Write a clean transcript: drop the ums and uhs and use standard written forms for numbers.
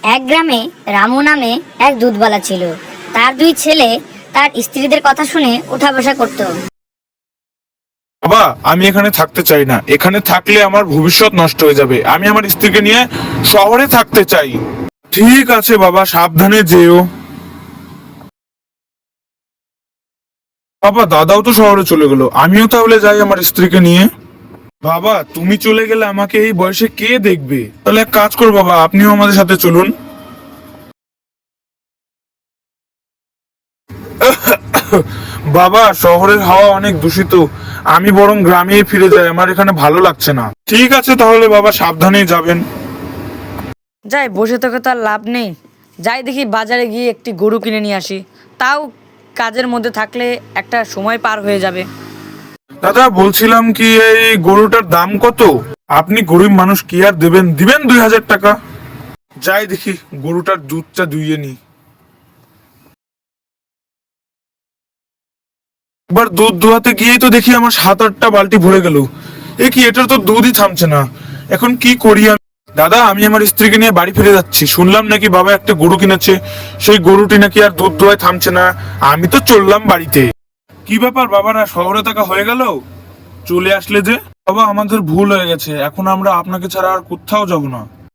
এক গ্রামে রামু নামে এক দুধওয়ালা ছিল। তার দুই ছেলে তার স্ত্রীদের কথা শুনে উঠা বসা করত। বাবা, আমি এখানে থাকতে চাই না। এখানে থাকলে আমার ভবিষ্যৎ নষ্ট হয়ে যাবে। আমি আমার স্ত্রীকে নিয়ে শহরে থাকতে চাই। ঠিক আছে বাবা, সাবধানে যেও। বাবা, দাদাও তো শহরে চলে গেল, আমিও তাহলে যাই আমার স্ত্রীকে নিয়ে। বাবা, তুমি চলে গেলে আমাকে এই বয়সে কে দেখবে? তাহলে এক কাজ করো বাবা, আপনিও আমাদের সাথে চলুন। বাবা, শহরের হাওয়া অনেক দূষিত। আমি বরং গ্রামেই ফিরে যাই, আমার এখানে ভালো লাগছে না। ঠিক আছে তাহলে বাবা, সাবধানেই যাবেন। যাই, বসে থেকে তো আর লাভ নেই। যাই দেখি বাজারে গিয়ে একটি গরু কিনে নিয়ে আসি। তাও কাজের মধ্যে থাকলে একটা সময় পার হয়ে যাবে। দাদা, বলছিলাম কি, এই গরুটার দাম কত? আপনি গরিব মানুষ, কি আর দেবেন? দিবেন 2000 টাকা। যাই দেখি গরুটার দুধটা দুইয়ে নি। এবার দুধ দোয়াতে গিয়েই তো দেখি আমার 7-8টা বালতি ভরে গেল। এ কি, এটার তো দুধই থামছে না। এখন কি করি আমি? দাদা, আমি আমার স্ত্রীকে নিয়ে বাড়ি ফিরে যাচ্ছি। শুনলাম নাকি বাবা একটা গরু কিনেছে, সেই গরুটি নাকি আর দুধ দোয়ায় থামছে না। আমি তো চললাম বাড়িতে। কি ব্যাপার বাবারা, শহরে থাকা হয়ে গেল? চলে আসলে যে? বাবা, আমাদের ভুল হয়ে গেছে, এখন আমরা আপনাকে ছাড়া আর কোথাও যাব না।